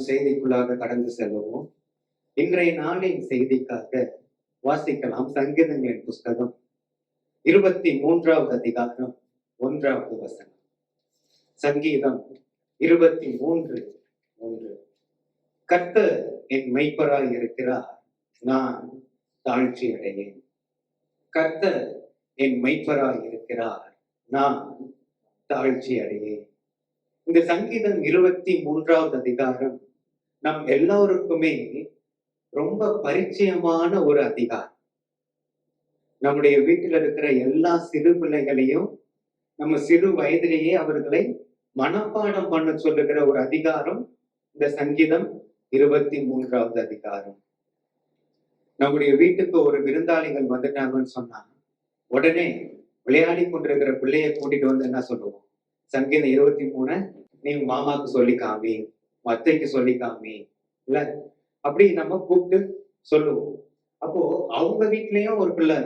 செய்திக்குள்ளாக கடந்து செல்வோம். இன்றைய நாளின் செய்திக்காக வாசிக்கலாம். சங்கீதங்களின் புஸ்தகம் 23வது அதிகாரம் 1வது வசனம். சங்கீதம் 23:1. கர்த்தர் என் மெய்ப்பராய் இருக்கிறார், நான் தாழ்ச்சி அடையேன். கர்த்தர் என் மெய்ப்பராய் இருக்கிறார், நான் தாழ்ச்சி அடையேன். இந்த சங்கீதம் 23வது அதிகாரம் நம் எல்லோருக்குமே ரொம்ப பரிச்சயமான ஒரு அதிகாரம். நம்முடைய வீட்டில் இருக்கிற எல்லா சிறு பிள்ளைகளையும் நம்ம சிறு வயதிலேயே அவர்களை மனப்பாடம் பண்ண சொல்லுகிற ஒரு அதிகாரம் இந்த சங்கீதம் 23வது அதிகாரம். நம்முடைய வீட்டுக்கு ஒரு விருந்தாளிகள் வந்துட்டாங்கன்னு சொன்னா உடனே விளையாடி கொண்டிருக்கிற பிள்ளைய கூட்டிட்டு வந்து என்ன சொல்லுவோம்? சங்கீதம் 23 நீ மாமாக்கு சொல்லி காமி, அத்தைக்கு சொல்லி காமி, இல்ல அப்படி நம்ம கூப்பிட்டு சொல்லுவோம். அப்போ அவங்க வீட்லயும் ஒரு பிள்ளை,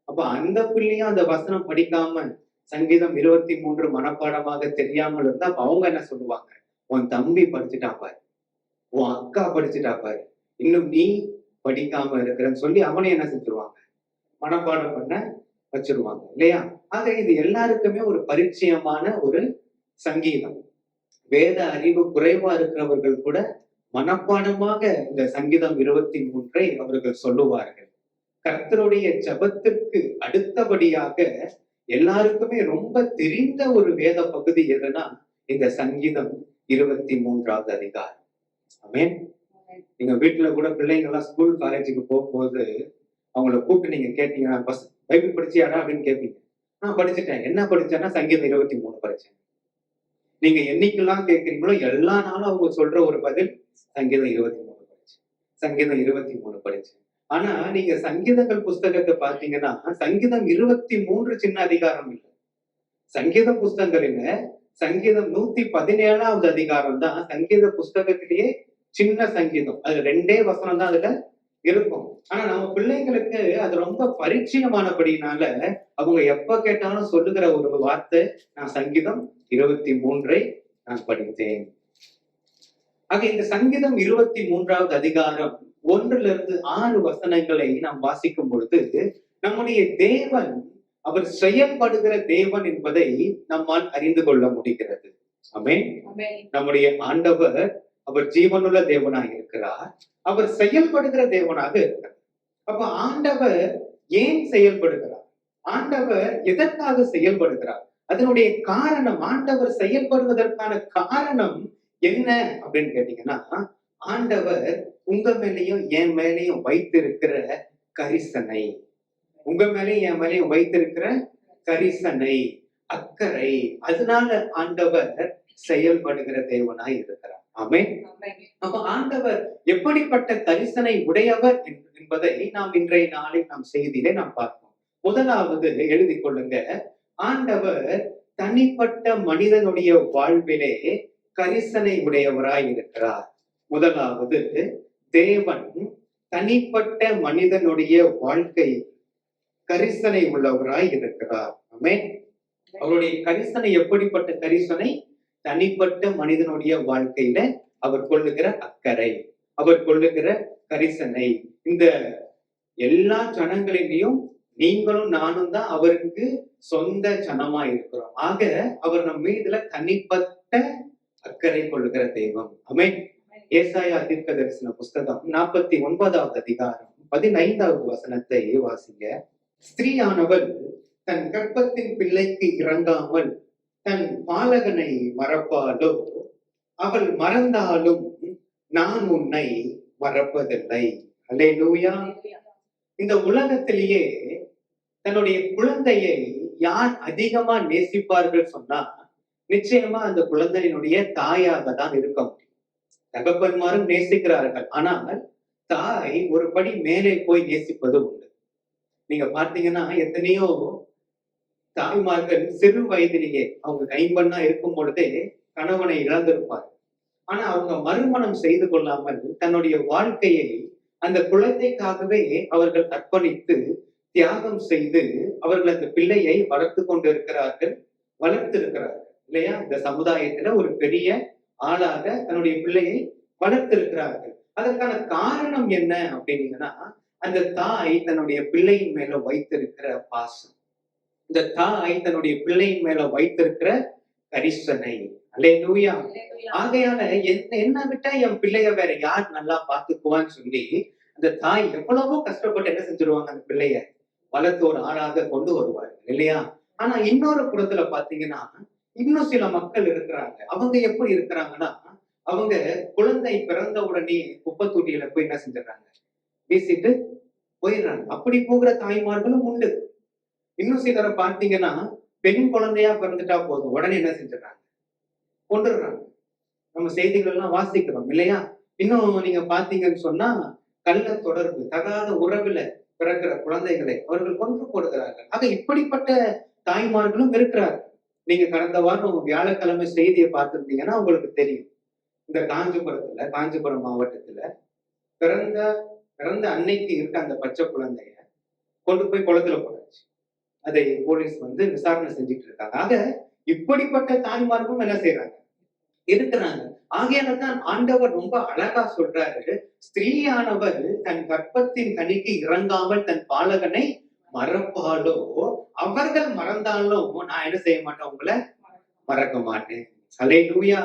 அப்போ அந்த பிள்ளையும் அந்த வசனம் படிக்காம சங்கீதம் 23 மனப்பாடமாக தெரியாமல் இருந்தா அவங்க என்ன சொல்லுவாங்க? உன் தம்பி படிச்சுட்டா பாரு, உன் அக்கா படிச்சுட்டா பாரு, இன்னும் நீ படிக்காம இருக்கிறன்னு சொல்லி அவனை என்ன செஞ்சிருவாங்க? மனப்பாடம் பண்ண வச்சிருவாங்க இல்லையா? ஆக இது எல்லாருக்குமே ஒரு பரிச்சயமான ஒரு சங்கீதம். வேத அறிவு குறைவா இருக்கிறவர்கள் கூட மனப்பாடமாக இந்த சங்கீதம் 23 அவர்கள் சொல்லுவார்கள். கர்த்தருடைய ஜெபத்திற்கு அடுத்தபடியாக எல்லாருக்குமே ரொம்ப தெரிந்த ஒரு வேத பகுதி எதுனா இந்த சங்கீதம் 23வது அதிகாரம். ஆமென். நீங்க வீட்டுல கூட பிள்ளைங்க எல்லாம் ஸ்கூல் காலேஜுக்கு போகும்போது அவங்கள கூப்பிட்டு நீங்க கேட்டீங்கன்னா, பஸ் பைபிள் படிச்சியாடா அப்படின்னு கேட்பீங்க. நான் படிச்சுட்டேன். என்ன படிச்சேன்னா சங்கீதம் 23 படிச்சேன். நீங்க என்னைக்கெல்லாம் கேட்கிறீங்களோ எல்லா நாளும் அவங்க சொல்ற ஒரு பதில் சங்கீதம் 23 படிச்சேன், சங்கீதம் 23 படிச்சேன். ஆனா நீங்க சங்கீதங்கள் புஸ்தகத்தை பாத்தீங்கன்னா சங்கீதம் 23 சின்ன அதிகாரம் இல்லை. சங்கீத புஸ்தகங்களில சங்கீதம் 117வது அதிகாரம் தான் சங்கீத புஸ்தகத்திலேயே சின்ன சங்கீதம். அது 2 வசனம் தான் அதுல இருக்கும். ஆனா நம்ம பிள்ளைங்களுக்கு அது ரொம்ப பரிச்சயமானபடினால அவங்க எப்ப கேட்டாலும் சொல்லுகிற ஒரு வார்த்தை, நான் சங்கீதம் 23 நான் படித்தேன். ஆக இந்த சங்கீதம் 23வது அதிகாரம் 1-6 வசனங்களை நாம் வாசிக்கும் பொழுது நம்முடைய தேவன் அவர் செயல்படுகிற தேவன் என்பதை நம்மால் அறிந்து கொள்ள முடிகிறது. ஆமென். நம்முடைய ஆண்டவர் அவர் ஜீவனுள்ள தேவனாக இருக்கிறார், அவர் செயல்படுகிற தேவனாக இருக்கிறார். அப்ப ஆண்டவர் ஏன் செயல்படுகிறார்? ஆண்டவர் எதற்காக செயல்படுகிறார்? அதனுடைய காரணம், ஆண்டவர் செயல்படுவதற்கான காரணம் என்ன அப்படின்னு கேட்டீங்கன்னா, ஆண்டவர் உங்க மேலேயும் என் மேலேயும் வைத்திருக்கிற கரிசனை, உங்க மேலேயும் என் மேலேயும் வைத்திருக்கிற கரிசனை, அக்கறை, அதனால ஆண்டவர் செயல்படுகிற தேவனாய் இருக்கிறார். ஆமென். அப்ப ஆண்டவர் எப்படிப்பட்ட கரிசனை உடையவர் என்பதை நாம் இன்றைய நாளில் நாம் செய்தியிலே நாம் பார்ப்போம். முதலாவது எழுதி கொள்ளுங்க, ஆண்டவர் தனிப்பட்ட மனிதனுடைய வாழ்விலே கரிசனை உடையவராய் இருக்கிறார். முதலாவது, தேவன் தனிப்பட்ட மனிதனுடைய வாழ்க்கை கரிசனை உள்ளவராய் இருக்கிறார். ஆமென். அவருடைய கரிசனை எப்படிப்பட்ட கரிசனை? தனிப்பட்ட மனிதனுடைய வாழ்க்கையில அவர் கொள்ளுகிற அக்கறை, அவர் கொள்ளுகிற கரிசனை. இந்த எல்லா ஜனங்களிலையும் நீங்களும் நானும் தான் அவருக்கு சொந்த ஜனமா இருக்கிறோம். ஆக அவர் நம் மீதுல தனிப்பட்ட அக்கறை கொள்ளுகிற தெய்வம். ஆமென். ஏசாயா தீர்க்கதரிசன புஸ்தகம் 49வது அதிகாரம் 15வது வசனத்தை வாசிங்க. ஸ்திரீயானவள் தன் கர்ப்பத்தின் பிள்ளைக்கு இறங்காமல் தன் பாலகனை மறப்பாலோ? அவள் மறந்தாலும் நான் உன்னை மறப்பதில்லை. அல்லேலூயா. இந்த உலகத்திலேயே தன்னுடைய குழந்தையை யார் அதிகமா நேசிப்பார்கள் சொன்னா நிச்சயமா அந்த குழந்தையினுடைய தாயாக தான் இருக்க முடியும். தகப்பன்மாரும் நேசிக்கிறார்கள், ஆனால் தாய் ஒரு படி மேலே போய் நேசிப்பது உண்டு. நீங்க பார்த்தீங்கன்னா எத்தனையோ தாய்மார்கள் சிறு வயதிலேயே அவங்க கைம்பெண்ணா இருக்கும் பொழுதே கணவனை இழந்திருப்பார். ஆனா அவங்க மறுமணம் செய்து கொள்ளாமல் தன்னுடைய வாழ்க்கையை அந்த குழந்தைக்காகவே அவர்கள் அர்ப்பணித்து தியாகம் செய்து அவர்கள் அந்த பிள்ளையை வளர்த்து கொண்டிருக்கிறார்கள், வளர்த்திருக்கிறார்கள் இல்லையா? இந்த சமுதாயத்துல ஒரு பெரிய ஆளாக தன்னுடைய பிள்ளையை வளர்த்திருக்கிறார்கள். அதற்கான காரணம் என்ன அப்படின்னீங்கன்னா, அந்த தாய் தன்னுடைய பிள்ளையின் மேல வைத்திருக்கிற பாசம், இந்த தாய் தன்னுடைய பிள்ளையின் மேல வைத்திருக்கிற கரிசனை. அல்லேலூயா. ஆகையால என்ன விட்டா என் பிள்ளைய வேற யார் நல்லா பாத்துக்குவான்னு சொல்லி அந்த தாய் எவ்வளவோ கஷ்டப்பட்டு என்ன செஞ்சிருவாங்க, அந்த பிள்ளைய வளர்த்து ஒரு ஆளாக கொண்டு வருவாங்க இல்லையா? ஆனா இன்னொரு புறத்துல பாத்தீங்கன்னா, இன்னும் சில மக்கள் இருக்கிறாங்க. அவங்க எப்படி இருக்கிறாங்கன்னா, அவங்க குழந்தை பிறந்த உடனே குப்பை தொட்டியில போய் என்ன செஞ்சிடறாங்க, வீசிட்டு போயிடுறாங்க. அப்படி போகிற தாய்மார்களும் உண்டு. இன்னும் சிலரை பார்த்தீங்கன்னா, பெண் குழந்தையா பிறந்துட்டா போதும், உடனே என்ன செஞ்சிடறாங்க, கொண்டுடுறாங்க. நம்ம செய்திகள் எல்லாம் வாசிக்கிறோம் இல்லையா? இன்னும் நீங்க பாத்தீங்கன்னு சொன்னா, கள்ள தொடர்பு, தகாத உறவுல பிறக்கிற குழந்தைகளை அவர்கள் கொன்று போடுகிறார்கள். ஆக இப்படிப்பட்ட தாய்மார்களும் இருக்கிறார்கள். நீங்க கடந்த வாரம் வியாழக்கிழமை செய்தியை பார்த்திருந்தீங்கன்னா உங்களுக்கு தெரியும். இந்த காஞ்சிபுரம் மாவட்டத்துல பிறந்த பிறந்த அன்னைக்கு இருக்க அந்த பச்சை குழந்தைய கொண்டு போய் குளத்துல போடாச்சு. அதை போலீஸ் விசாரணை செஞ்சுட்டு இருக்காங்க. ஆக இப்படிப்பட்ட தாய்மார்களும் என்ன செய்யறாங்க, இருக்கிறாங்க. ஆகையால்தான் ஆண்டவர் ரொம்ப அழகா சொல்றாரு, ஸ்திரீயானவர் தன் கற்பத்தின் கனிக்கு இறங்காமல் தன் பாலகனை மறப்பாலோ, அவர்கள் மறந்தாலும் நான் என்ன செய்ய மாட்டேன், உங்களை மறக்க மாட்டேன். அல்லேலூயா.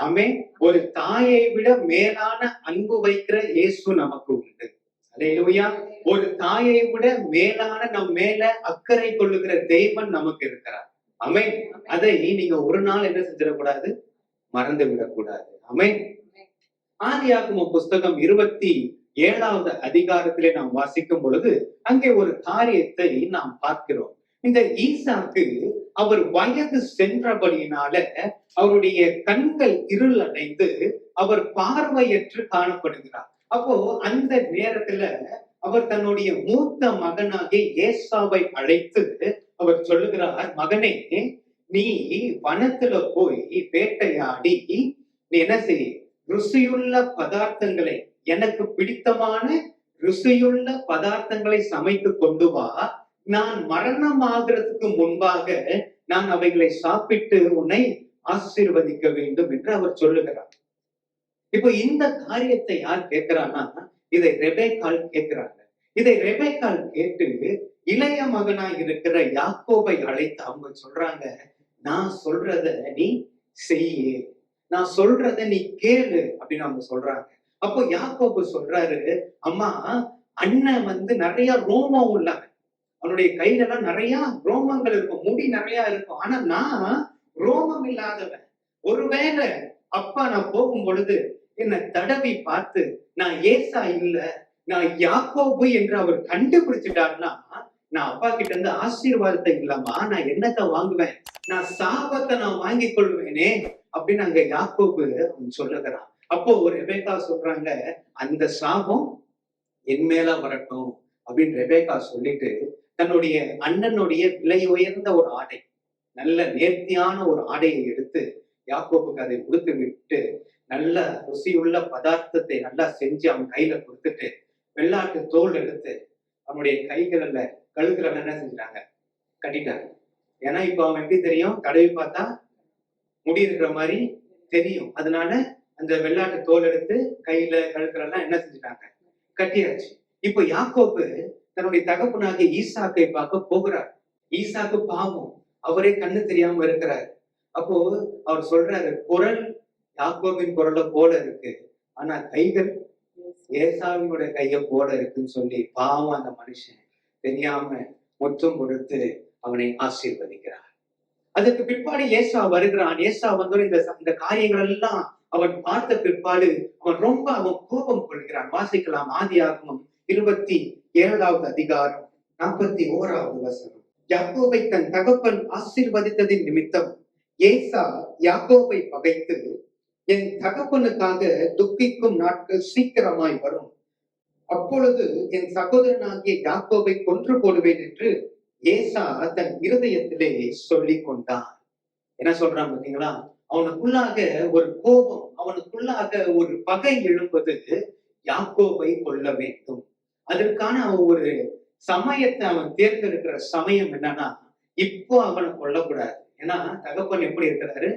ஆமென். ஒரு தாயை விட மேலான அன்பு வைக்கிற இயேசு நமக்கு உண்டு. அல்லேலூயா. ஒரு தாயை விட மேலான நம் மேல அக்கறை கொள்ளுகிற தெய்வன் நமக்கு இருக்கிறார். ஆமென். அதை நீங்க ஒரு நாள் என்ன செஞ்சிடக்கூடாது, மறந்து விடக்கூடாது. ஆமென். ஆதியாகமம் புஸ்தகம் 27வது அதிகாரத்திலே நாம் வாசிக்கும் பொழுது அங்கே ஒரு காரியத்தை நாம் பார்க்கிறோம். இந்த ஈசாக்கு அவர் வயது சென்றபடியினால அவருடைய கண்கள் இருள் அடைந்து அவர் பார்வையற்று காணப்படுகிறார். அப்போ அந்த நேரத்துல அவர் தன்னுடைய மூத்த மகனாகிய ஏசாவை அழைத்து அவர் சொல்லுகிறார், மகனே, நீ வனத்துல போய் வேட்டையாடி நீ என்ன செய்ய, ருசியுள்ள பதார்த்தங்களை, எனக்கு பிடித்தமான ருசியுள்ள பதார்த்தங்களை சமைத்து கொண்டு வா, நான் மரணம் ஆகிறதுக்கு முன்பாக நான் அவைகளை சாப்பிட்டு உன்னை ஆசீர்வதிக்க வேண்டும் என்று அவர் சொல்லுகிறார். இப்போ இந்த காரியத்தை யார் கேட்கிறான்னா, இதை ரெபேக்காள் கேட்கிறாங்க. இதை ரெபேக்காள் கேட்டு இளைய மகனாய் இருக்கிற யாக்கோபை அழைத்து அவங்க சொல்றாங்க, நான் சொல்றத நீ செய்ய, நான் சொல்றத நீ கேளு அப்படின்னு அவங்க சொல்றாங்க. அப்போ யாக்கோபு சொல்றாரு, அம்மா, அண்ணன் நிறைய ரோமம் உள்ளவன், அவனுடைய கையில எல்லாம் நிறைய ரோமங்கள் இருக்கும், முடி நிறைய இருக்கும். ஆனா நான் ரோமம் இல்லாதவன். ஒருவேளை அப்பா நான் போகும் பொழுது என்னை தடவி பார்த்து நான் ஏசா இல்ல, நான் யாக்கோபு என்று அவர் கண்டுபிடிச்சிட்டாருன்னா, நான் அப்பா கிட்ட இருந்து ஆசீர்வாதத்தை இல்லாமா நான் என்னத்தை வாங்குவேன், நான் சாபத்தை நான் வாங்கி கொள்வேனே அப்படின்னு அங்க யாக்கோபு அவன் சொல்லுகிறான். அப்போ ரெபேக்கா சொல்றாங்க, அந்த சாபம் என் மேல வரட்டும் அப்படின்னு ரெபேக்கா சொல்லிட்டு தன்னுடைய அண்ணனுடைய விலை உயர்ந்த ஒரு ஆடை, நல்ல நேர்த்தியான ஒரு ஆடையை எடுத்து யாக்கோபுக்கு அதை கொடுத்து விட்டு, நல்ல ருசியுள்ள பதார்த்தத்தை நல்லா செஞ்சு அவன் கையில கொடுத்துட்டு வெள்ளாட்டு தோல் எடுத்து அவனுடைய கைகள்ல கழுத்துல என்ன செஞ்சாங்க, கட்டிட்டாங்க. ஏன்னா இப்ப அவன் எப்படி தெரியும், தடவி பார்த்தா முடி இருக்கிற மாதிரி தெரியும். அதனால அந்த வெள்ளாட்டு தோல் எடுத்து கையில கழுத்துல எல்லாம் என்ன செஞ்சுட்டாங்க, கட்டியாச்சு. இப்ப யாக்கோபு தன்னுடைய தகப்பனாகிய ஈசாக்கை பார்க்க போகிறார். ஈசாக்கு பாவம், அவரே கண்ணு தெரியாம இருக்கிறார். அப்போ அவர் சொல்றாரு, குரல் யாக்கோபின் குரலை போல இருக்கு, ஆனா கைகள் ஏசாவினுடைய கைய போல இருக்குன்னு சொல்லி பாவம் அந்த மனுஷன் தெரியாம முத்தம் கொடுத்து அவனை ஆசீர்வதிக்கிறார். அதுக்கு பிற்பாடு ஏசா வருகிறான். ஏசா இந்த காரியங்கள் எல்லாம் அவன் பார்த்த பிற்பாடு அவன் கோபம் கொள்கிறான். வாசிக்கலாம், ஆதியாகமம் 27வது அதிகாரம் 41வது வசனம். யாக்கோபை தன் தகப்பன் ஆசீர்வதித்ததின் நிமித்தம் ஏசா யாக்கோபை பகைத்து, என் தகப்பனுக்காக துக்கிக்கும் நாட்கள் சீக்கிரமாய் வரும், அப்பொழுது என் சகோதரனாகிய யாக்கோபை கொன்று போடுவேன் என்று ஏசா தன் இருதயத்திலே சொல்லிக் கொண்டான். என்ன சொல்றான் பாத்தீங்களா? அவனுக்குள்ளாக ஒரு கோபம், அவனுக்குள்ளாக ஒரு பகை எழும்பது, யாக்கோபை கொல்ல வேண்டும். அதற்கான ஒரு சமயத்தை அவன் தேர்ந்தெடுக்கிற சமயம் என்னன்னா, இப்போ அவனை கொல்லக்கூடாது. ஏன்னா தகப்பன் எப்படி இருக்கிறாரு,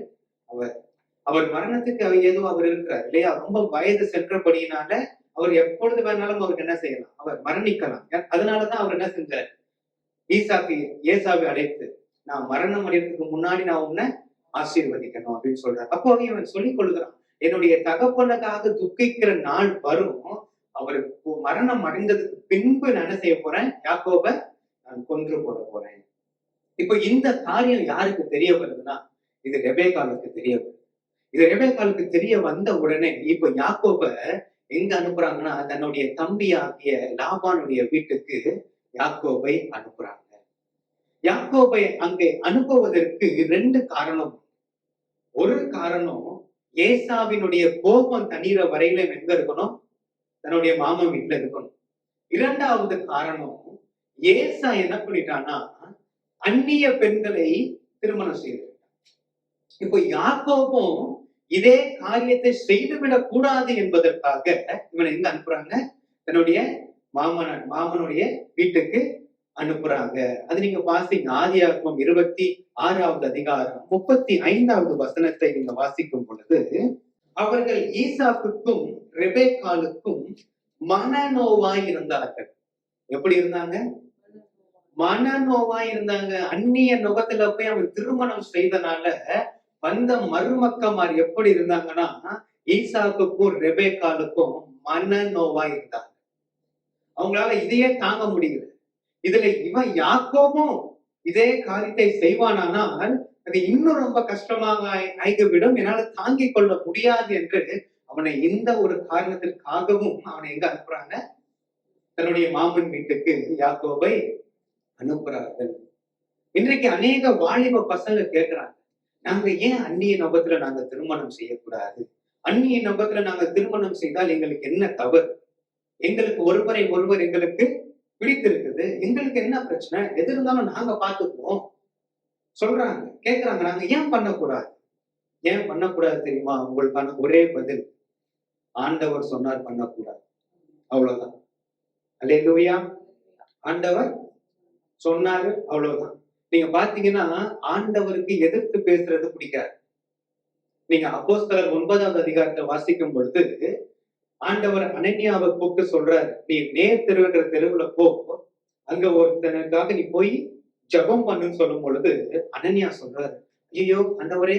அவர் மரணத்துக்கு ஏதோ அவர் இருக்கிறார் இல்லையா, ரொம்ப வயது சென்றபடியினால அவர் எப்பொழுது வேணாலும் அவருக்கு என்ன செய்யலாம், அவர் மரணிக்கலாம். அதனாலதான் அவர் என்ன செஞ்சார், ஏசாவை அழைத்து, நான் மரணம் அடைறதுக்கு முன்னாடி நான் உன்னை ஆசீர்வதிக்கணும் அப்படின்னு சொல்றாரு. அப்போ இவன் சொல்லிக் கொள்கிறான், என்னுடைய தகப்பனுக்காக துக்கிக்கிற நாள் வரும், அவருக்கு மரணம் அடைந்ததுக்கு பின்பு நான் என்ன செய்ய போறேன், யாக்கோபை நான் கொன்று போட போறேன். இப்ப இந்த காரியம் யாருக்கு தெரிய வருதுன்னா, இது ரெபேக்காளுக்கு தெரிய வருது. இது ரெபேக்காளுக்கு தெரிய வந்த உடனே இப்ப யாக்கோபை எங்க அனுப்புறாங்கன்னா, தன்னுடைய தம்பி ஆகிய லாபானுடைய வீட்டுக்கு யாக்கோபை அனுப்புறாங்க. யாக்கோபை அங்கே அனுப்புவதற்கு 2 காரணம். ஒரு காரணம், ஏசாவினுடைய கோபம் தண்ணீர வரையில எங்க இருக்கணும், தன்னுடைய மாமன் வீட்டுல இருக்கணும். 2வது காரணம், ஏசா என்ன பண்ணிட்டான்னா அந்நிய பெண்களை திருமணம் செய்து. இப்போ யாக்கோபும் இதே காரியத்தை செய்துவிடக் கூடாது என்பதற்காக இவனை எங்க அனுப்புறாங்க, தன்னுடைய மாமனுடைய வீட்டுக்கு அனுப்புறாங்க. அது நீங்க வாசிங்க, ஆதியாகமம் 26வது அதிகாரம் 35வது வசனத்தை நீங்க வாசிக்கும் பொழுது, அவர்கள் ஈசாக்குக்கும் ரெபேக்காளுக்கும் மனநோவாய் இருந்தார்கள். எப்படி இருந்தாங்க, மனநோவாய் இருந்தாங்க. அந்நிய நுகத்துல போய் அவன் திருமணம் செய்தனால வந்த மருமக்கமார் எப்படி இருந்தாங்கன்னா, ஈசாக்குக்கும் ரெபேக்காளுக்கும் மனநோவாய் இருந்தாங்க. அவங்களால இதையே தாங்க முடியல. இதுல இவன் யாக்கோபும் இதே காரியத்தை செய்வானால் அது இன்னும் ரொம்ப கஷ்டமாக ஆகிவிடும், என்னால தாங்கிக் கொள்ள முடியாது என்று அவனை இந்த ஒரு காரணத்திற்காகவும் அவனை எங்க அனுப்புறாங்க, தன்னுடைய மாமன் வீட்டுக்கு யாக்கோபை அனுப்புறார்கள். இன்றைக்கு அநேக வாலிப பசங்க கேட்கிறாங்க, நாங்க ஏன் அந்நிய நபத்துல நாங்க திருமணம் செய்யக்கூடாது, அந்நிய நபத்துல நாங்க திருமணம் செய்தால் எங்களுக்கு என்ன தவறு, எங்களுக்கு ஒருவரை ஒருவர் எங்களுக்கு பிடித்திருக்குது, எங்களுக்கு என்ன பிரச்சனை, எது இருந்தாலும் நாங்க பாத்துக்குவோம் சொல்றாங்க, கேட்கிறாங்க. நாங்க ஏன் பண்ணக்கூடாது, ஏன் பண்ணக்கூடாது தெரியுமா? உங்களுக்கான ஒரே பதில், ஆண்டவர் சொன்னார் பண்ணக்கூடாது, அவ்வளவுதான். அல்லேலூயா. ஆண்டவர் சொன்னாரு, அவ்வளவுதான். நீங்க பாத்தீங்கன்னா ஆண்டவருக்கு எதிர்த்து பேசுறது பிடிக்காது. நீங்க அப்போஸ்தலர் 9வது அதிகாரத்தை வாசிக்கும் பொழுது ஆண்டவர் அனனியாவை கூப்பிட்டு சொல்றாரு, நீ நேர் தெருவுன்ற தெருவுல போ, அங்க ஒருத்தனுக்காக நீ போய் ஜெபம் பண்ணுன்னு சொல்லும் பொழுது அனனியா சொல்றாரு, ஐயோ ஆண்டவரே,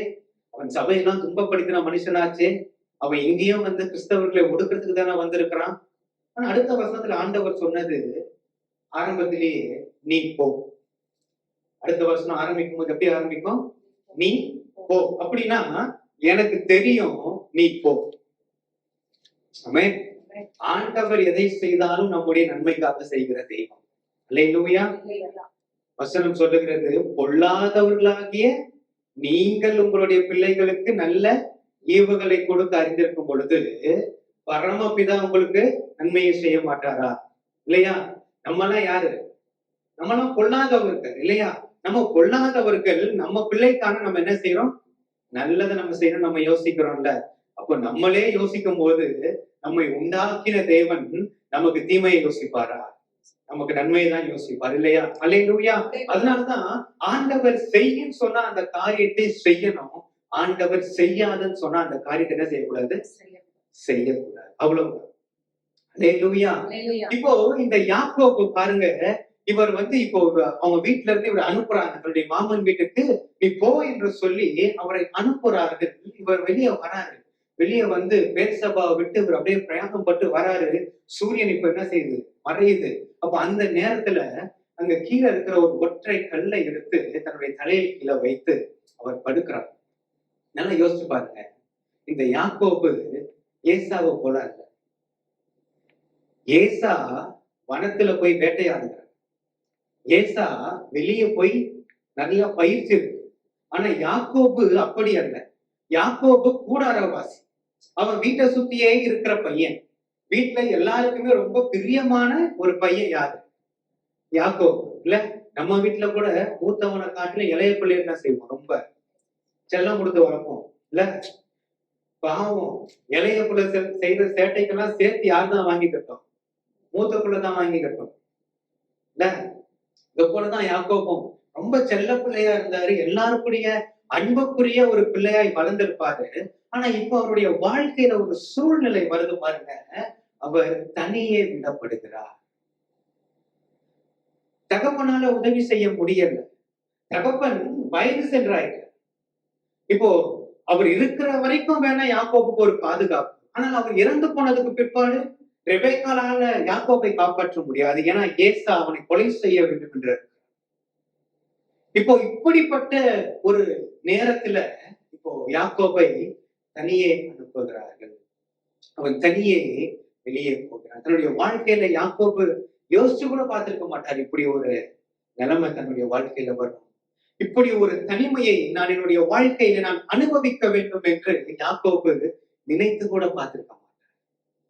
அவன் சபையெல்லாம் துன்பப்படுத்தின மனுஷனாச்சே, அவன் எங்கேயும் வந்து கிறிஸ்தவர்களை ஒடுக்கிறதுக்கு தானே வந்திருக்கிறான். ஆனா அடுத்த வசனத்துல ஆண்டவர் சொன்னது ஆரம்பத்திலேயே, நீ போ. அடுத்த வருஷம் ஆரம்பிக்கும் போது எப்படி ஆரம்பிக்கும், நீ போ. அப்படின்னா எனக்கு தெரியும், நீ போ. ஆண்டவர் எதை செய்தாலும் நம்முடைய நன்மைக்காக செய்கிற தெய்வம். அல்லேலூயா. வசனம் சொல்லுகிறது, பொல்லாதவர்களாகிய நீங்கள் உங்களுடைய பிள்ளைகளுக்கு நல்ல ஈவுகளை கொடுக்க அறிந்திருக்கும் பொழுது பரமபிதா உங்களுக்கு நன்மையை செய்ய மாட்டாரா? இல்லையா? நம்மலாம் யாரு? நம்மளாம் பொல்லாதவர்கள் இல்லையா? நம்ம பொல்லாதவர்கள், நம்ம பிள்ளைக்கான நம்ம என்ன செய்யறோம், நல்லதை நம்ம செய்யணும் நம்ம யோசிக்கிறோம்ல. அப்போ நம்மளே யோசிக்கும் போது நம்மை உண்டாக்கின தேவன் நமக்கு தீமையை யோசிப்பாரா? நமக்கு நன்மையை தான் யோசிப்பார் இல்லையா? அல்லேலூயா. அதனாலதான் ஆண்டவர் செய்யும் சொன்னா அந்த காரியத்தை செய்யணும், ஆண்டவர் செய்யாதுன்னு சொன்னா அந்த காரியத்தை என்ன செய்யக்கூடாது, செய்யக்கூடாது. அவ்வளவுதான். அல்லேலூயா. இப்போ இந்த யாக்கோபு பாருங்க, இவர் வந்து இப்போ அவங்க வீட்டுல இருந்து இவர் அனுப்புறாங்க, தன்னுடைய மாமன் வீட்டுக்கு நீ போ என்று சொல்லி அவரை அனுப்புறார்கள். இவர் வெளியே வராரு. வெளியே வந்து பேர்சபாவை விட்டு இவர் அப்படியே பிரயாணம் பட்டு வராரு. சூரியன் இப்ப என்ன செய்யுது, மறையுது. அப்ப அந்த நேரத்துல அங்க கீழே இருக்கிற ஒரு ஒற்றை கல்லை எடுத்து தன்னுடைய தலையில் கீழே வைத்து அவர் படுக்கிறார். நல்லா யோசிச்சு பாருங்க, இந்த யாக்கோபு ஏசாவை போல இல்ல. ஏசா வனத்துல போய் வேட்டையாடுகிறார், ஏசா வெளியே போய் நிறைய பயிற்சி இருக்கு. ஆனா யாக்கோபு அப்படி அல்ல. யாக்கோபு கூடாரவாசி, அவன் வீட்டை சுத்தியே இருக்கிற பையன். வீட்டுல எல்லாருக்குமே ரொம்ப பிரியமான ஒரு பையன் யாரு, யாக்கோபு இல்ல? நம்ம வீட்டுல கூட மூத்தவனை காட்டுல இளைய பிள்ளைய என்ன செய்வோம், ரொம்ப செல்லம் கொடுத்து வளர்ப்போம் இல்ல? பாவம், இளைய பிள்ளை செய்யற சேட்டைக்கெல்லாம் சேர்த்து யார் தான் வாங்கி கட்டோம், மூத்த பிள்ளை தான் வாங்கி கட்டோம் இல்ல? இது போலதான் யாக்கோபும் ரொம்ப செல்ல பிள்ளையா இருந்தாரு, எல்லாருக்குடைய அன்புக்குரிய ஒரு பிள்ளையாய் வளர்ந்திருப்பாரு. ஆனா இப்ப அவருடைய வாழ்க்கையில ஒரு சூழ்நிலை வருது பாருங்க. அவர் தனியே விடப்படுகிறார். தகப்பனால உதவி செய்ய முடியல. தகப்பன் வயது சென்றாயிரு. இப்போ அவர் இருக்கிற வரைக்கும் வேணா யாக்கோபுக்கு ஒரு பாதுகாப்பு. ஆனால் அவர் இறந்து போனதுக்கு பிற்பாடு ரெபேக்காளால யாக்கோபை காப்பாற்ற முடியாது. ஏன்னா ஏசா அவனை கொலை செய்ய வேண்டும் என்று. இப்போ இப்படிப்பட்ட ஒரு நேரத்துல இப்போ யாக்கோபை தனியே அனுப்புகிறார்கள். அவன் தனியே வெளியே போகிறான். தன்னுடைய வாழ்க்கையில யாக்கோபு யோசிச்சு கூட பார்த்திருக்க மாட்டார் இப்படி ஒரு நிலைமை தன்னுடைய வாழ்க்கையில வரும். இப்படி ஒரு தனிமையை நான் என்னுடைய வாழ்க்கையில நான் அனுபவிக்க வேண்டும் என்று யாக்கோபு நினைத்து கூட பார்த்திருக்க மாட்டார்.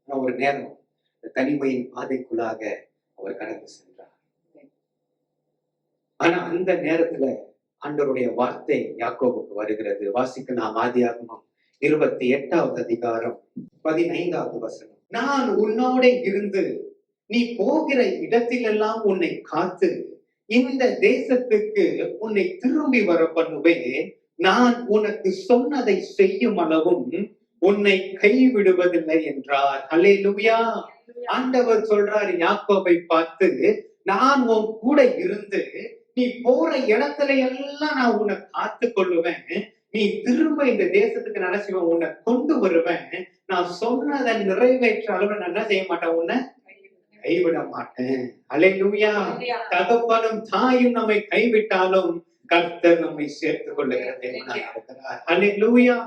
ஆனா ஒரு நேரம் தனிமையின் பாதைக்குள்ளாக அவர் கடந்து சென்றார். ஆனா அந்த நேரத்துல ஆண்டவருடைய வார்த்தை யாக்கோபுக்கு வருகிறது. வாசிக்கலாம் ஆதியாகமம் 28வது அதிகாரம் 15வது வசனம். நான் உன்னோட இருந்து நீ போகிற இடத்திலெல்லாம் உன்னை காத்து இந்த தேசத்துக்கு உன்னை திரும்பி வர பண்ணுவேன். நான் உனக்கு சொன்னதை செய்யும் அளவும் உன்னை கைவிடுவதில்லை என்றார். அல்லேலூயா. ஆண்டவர் சொல்றார் யாக்கோபை பார்த்து, நான் உன் கூட இருந்து நீ போற இடத்துல எல்லாம் நான் உன்னை காத்து கொள்ளுவேன். நீ திரும்ப இந்த தேசத்துக்கு நினைச்சுவேன், உன்னை கொண்டு வருவேன். நான் சொன்னதை நிறைவேற்ற அளவு நான் என்ன செய்ய மாட்டேன், உன்னை கைவிட மாட்டேன். அல்லேலூயா. தகப்பனும் தாயும் நம்மை கைவிட்டாலும் கர்த்தர் நம்மை சேர்த்துக் கொள்ளுகிற தேவனாய் இருக்கிறார். அல்லேலூயா.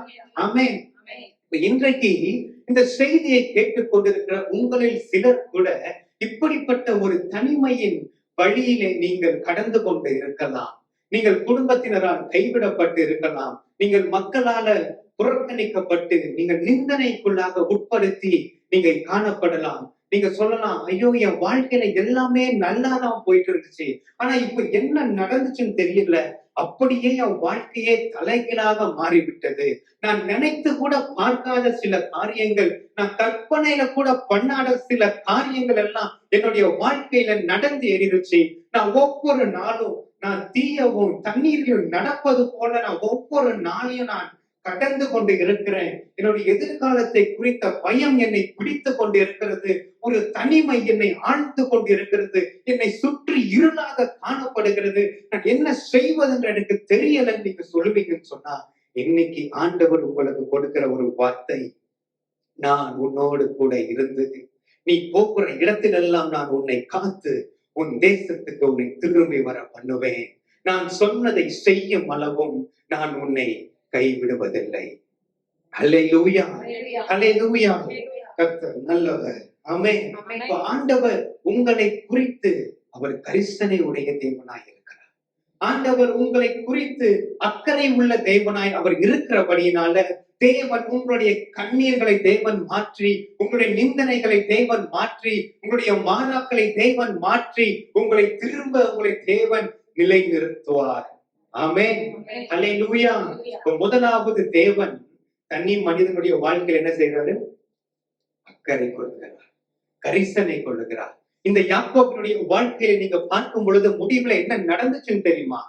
ஆமென். இன்றைக்கு இந்த செய்தியை கேட்டுக் கொண்டிருக்கிற உங்களில் சிலர் கூட இப்படிப்பட்ட ஒரு தனிமையின் வழியிலே நீங்கள் கடந்து கொண்டு இருக்கலாம். நீங்கள் குடும்பத்தினரால் கைவிடப்பட்டு இருக்கலாம். நீங்கள் மக்களால புறக்கணிக்கப்பட்டு நீங்கள் நிந்தனைக்குள்ளாக உட்படுத்தி நீங்க காணப்படலாம். நீங்க சொல்லலாம், ஐயோ என் வாழ்க்கையில எல்லாமே நல்லாதான் போயிட்டு இருந்துச்சு, ஆனா இப்ப என்ன நடந்துச்சுன்னு தெரியல. அப்படியே என் வாழ்க்கையே தலைகீழாக மாறிவிட்டது. நான் நினைத்து கூட பார்க்காத சில காரியங்கள், நான் கற்பனையில கூட பண்ணாத சில காரியங்கள் எல்லாம் என்னுடைய வாழ்க்கையில நடந்து எறிடுச்சு. நான் ஒவ்வொரு நாளும் நான் தீயவும் தண்ணீரையும் நடப்பது போல நான் ஒவ்வொரு நாளையும் நான் கடந்து கொண்டு இருக்கிறேன். என்னுடைய எதிர்காலத்தை குறித்த பயம் என்னை பிடித்து கொண்டு இருக்கிறது. ஒரு தனிமை என்னை ஆழ்ந்து கொண்டு இருக்கிறது. என்னை சுற்றி இருளாக காணப்படுகிறது. நான் என்ன செய்வது என்று எனக்கு தெரியலன்னு நீங்க சொல்லுவீங்கன்னு சொன்னா, இன்னைக்கு ஆண்டவர் உங்களுக்கு கொடுக்கிற ஒரு வார்த்தை, நான் உன்னோடு கூட இருந்து நீ போகிற இடத்திலெல்லாம் நான் உன்னை காத்து உன் தேசத்துக்கு உன்னை திரும்பி வர பண்ணுவேன். நான் சொன்னதை செய்யும் அளவும் நான் உன்னை கைவிடுவதில்லை. அல்லேலூயா. அல்லேலூயா. கர்த்தர் நல்லவர். ஆமென். ஆண்டவர் உங்களை குறித்து அவர் கரிசனை உடைய தேவனாய் இருக்கிறார். ஆண்டவர் உங்களை குறித்து அக்கறை உள்ள தேவனாய் அவர் இருக்கிறபடியினால தேவன் உங்களுடைய கண்ணீர்களை தேவன் மாற்றி, உங்களுடைய நிந்தனைகளை தேவன் மாற்றி, உங்களுடைய மாறாக்களை தேவன் மாற்றி உங்களை திரும்ப உங்களை தேவன் நிலை நிறுத்துவார். ஆமென். அல்லேலூயா. முதலாவது தேவன் தனி மனிதனுடைய வாழ்க்கையில் என்ன செய்யறாரு? அக்கறை கொள்கிறார், கரிசனை கொள்ளுகிறார். இந்த யாக்கோபுடைய வாழ்க்கையில நீங்க பார்க்கும் பொழுது முடிவுல என்ன நடந்துச்சுன்னு தெரியுமா?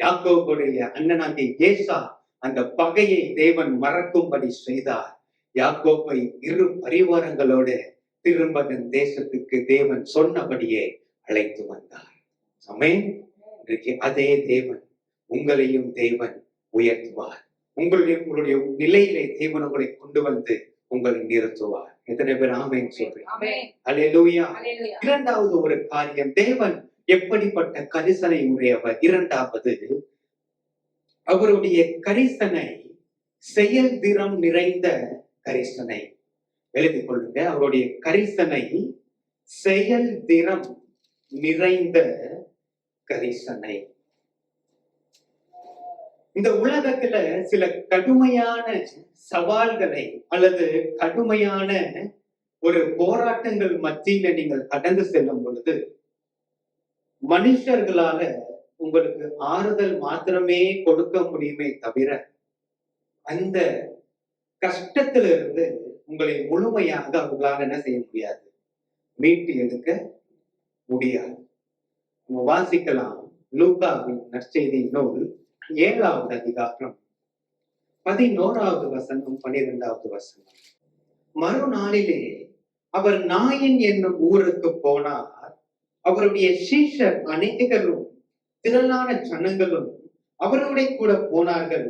யாக்கோபுடைய அண்ணனாகிய ஏசா அந்த பகையை தேவன் மறக்கும்படி செய்தார். யாக்கோபை இரு பரிவாரங்களோடு திரும்ப தேசத்துக்கு தேவன் சொன்னபடியே அழைத்து வந்தார். ஆமென். இன்றைக்கு அதே தேவன் உங்களையும் தேவன் உயர்த்துவார். உங்களுடைய நிலையிலே தேவன் உங்களை கொண்டு வந்து உங்களை நிறுத்துவார். எத்தனை பேர் ஆமென் சொல்றீங்க? அல்லேலூயா. இரண்டாவது ஒரு காரியம், தேவன் எப்படிப்பட்ட கரிசனை உடையவர்? இரண்டாவது, அவருடைய கரிசனை செயல்திறம் நிறைந்த கரிசனை. எழுதிக் கொள்ளுங்க, அவருடைய கரிசனை செயல்திறம் நிறைந்த கரிசனை. இந்த உலகத்துல சில கடுமையான சவால்களை அல்லது கடுமையான ஒரு போராட்டங்கள் மத்தியில நீங்கள் கடந்து செல்லும் பொழுது மனுஷர்களால உங்களுக்கு ஆறுதல் மாத்திரமே கொடுக்க முடியுமே தவிர அந்த கஷ்டத்திலிருந்து உங்களை முழுமையாக அவங்களால என்ன செய்ய முடியாது, மீட்டு எடுக்க முடியாது. வாசிக்கலாம் லூக்காவின் நற்செய்தி நூல் 7வது அதிகாரம் 11வது வசனம் 12வது வசனம். மறுநாளிலே அவர் நாயின் என்னும் ஊருக்கு போனார். அவருடைய சீஷர் அநேகரும் திரளான ஜனங்களும் அவரோட கூட போனார்கள்.